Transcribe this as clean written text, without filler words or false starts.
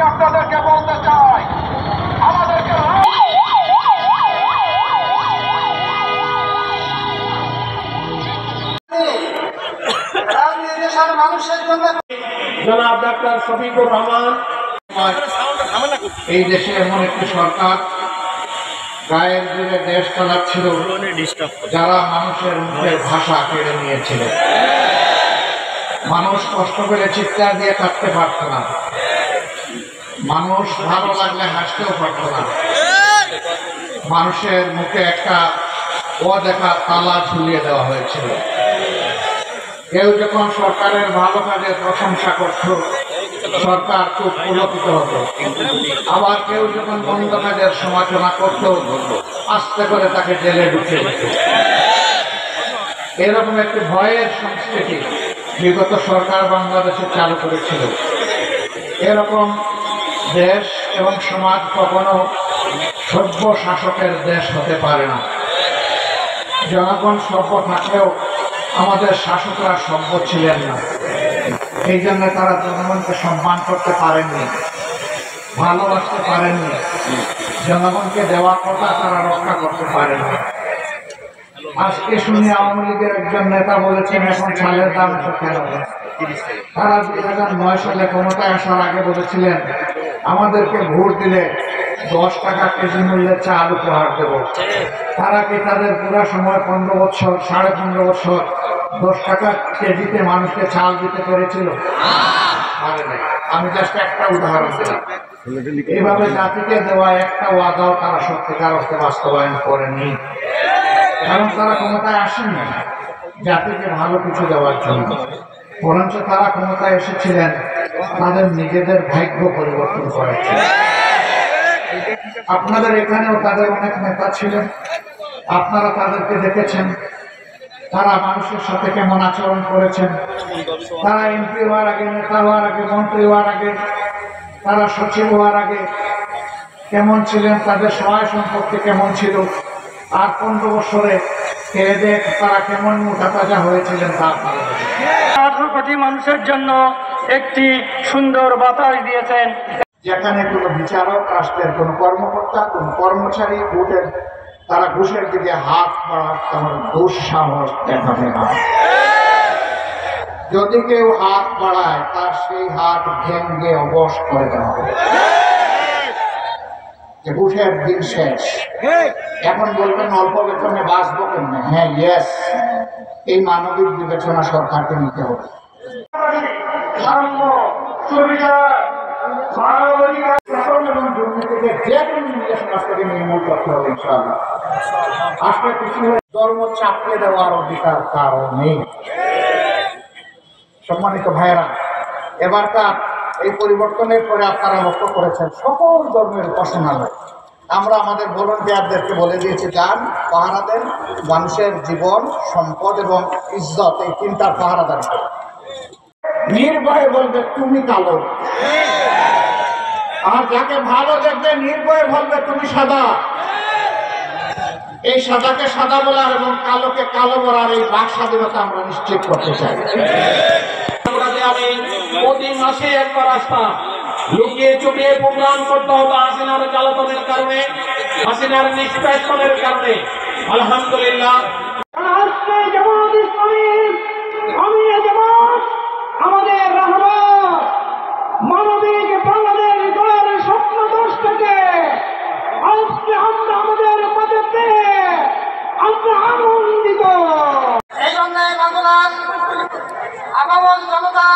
আপনাদেরকে বলতে চাই, আমাদেরকে মানুষের জন্য জনাব ডাক্তার শফিকুর রহমান, এই দেশে এমন একটি সরকার গায়ের জোরে দেশ চালাচ্ছিল যারা মানুষের মুখের ভাষা কেড়ে নিয়েছিল। মানুষ কষ্ট করে চিৎকার দিয়ে কাটতে পারত না, মানুষ ভালো লাগলে হাসতেও পারত না, মানুষের মুখে একটা অদেখা তালা ঝুলিয়ে দেওয়া হয়েছিল। কেউ যখন সরকারের ভালো কাজের প্রশংসা করত, সরকার খুব পুলকিত হতো, আবার কেউ যখন মন্দ কাজের সমালোচনা করত, আস্তে করে তাকে জেলে ঢুকিয়ে দিত। এরকম একটি ভয়ের সংস্কৃতি বিগত সরকার বাংলাদেশে চালু করেছিল। এরকম দেশ এবং সমাজ কখনো সভ্য শাসকের দেশ হতে পারে না। জনগণ সভ্য থাকলেও আমাদের শাসকরা সভ্য ছিলেন না, এই জন্য তারা জনগণকে সম্মান করতে পারেননি, ভালোবাসতে পারেননি, জনগণকে দেওয়া কথা তারা রক্ষা করতে পারেননি। আজকে শুনি আওয়ামী লীগের একজন নেতা বলেছেন এখন চালের দাম এত কেন। তারা 2009 সালে ক্ষমতায় আসার আগে বলেছিলেন আমাদেরকে ভোট দিলে 10 টাকা কেজি মূল্যে চাল উপহার দেব। তারা কি তাদের পুরো সময় 15 বছর 15.5 বছর 10 টাকা কেজিতে মানুষকে চাল দিতে পেরেছিল? পারে নাই। আমি জাস্ট একটা উদাহরণ দিলাম। এইভাবে জাতিকে দেওয়া একটা ওয়াদাও তারা সত্যিকার অর্থে বাস্তবায়ন করেনি, কারণ তারা ক্ষমতায় আসেনি জাতিকে ভালো কিছু দেওয়ার জন্য, বরঞ্চ তারা ক্ষমতায় এসেছিলেন তাদের নিজেদের ভাগ্য পরিবর্তন করেছে। আপনাদের এখানেও তাদের অনেক নেতা ছিলেন, আপনারা তাদেরকে দেখেছেন তারা মানুষের সাথে কেমন আচরণ করেছেন। তারা এমপি হওয়ার আগে, নেতা হওয়ার আগে, মন্ত্রী হওয়ার আগে, তারা সচিব হওয়ার আগে কেমন ছিলেন, তাদের সহায় সম্পত্তি কেমন ছিল, আর 15 বছরে খেয়ে তারা কেমন মোটা তাজা হয়েছিলেন তা আপনারা 18 কোটি মানুষের জন্য একটি সুন্দর বাতাস দিয়েছেন। যেখানে কোনো বিচারক, রাষ্ট্রের কোনো কর্মকর্তা, কোনো কর্মচারী তারা ঘুষের দিকে হাত বাড়ার তেমন দুঃসাহস দেখাবে না। যদি কেউ হাত বাড়ায় তার সেই হাত ভেঙে অবশ করে দেওয়া হবে। ঘুষের দিন শেষ। এখন বলবেন অল্প বেতনে বাঁচবো কেমনে? হ্যাঁ, ইয়েস, এই মানবিক বিবেচনা সরকারকে নিতে হবে। ধর্ম চাপিয়ে দেওয়ার অধিকার কারো নেই। সম্মানিত ভাইয়েরা, এবারকার এই পরিবর্তনের পরে আপনারা লক্ষ্য করেছেন সকল ধর্মের উপাসনালয় আমরা আমাদের ভলান্টিয়ারদেরকে বলে দিয়েছি, যান পাহারা দেন, মানুষের জীবন, সম্পদ এবং ইজ্জত এই 3টার পাহারাদার নির্ভয়ে বলবে তুমি কালো, আর যাকে ভালো দেখবে নির্ভয়ে বলবে তুমি সাদা। এই সাদাকে সাদা বলার এবং কালোকে কালো বলার এই বাক স্বাধীনতা আমরা নিশ্চিত করতে চাই। আমি প্রতি মাসে একবার আসতাম, লুকিয়ে চুপিয়ে প্রোগ্রাম করতে হতো হাসিনার জ্বালাতনের কারণে, হাসিনার নিষ্পেষণের কারণে। আলহামদুলিল্লাহ আমাদের রহমান মানবিক বাংলাদেশ গড়ার স্বপ্ন দোষ থেকে আজকে আমরা আমাদের পদে পেয়ে আমরা আনন্দিত। এই জন্য বাংলার আগমন জনতা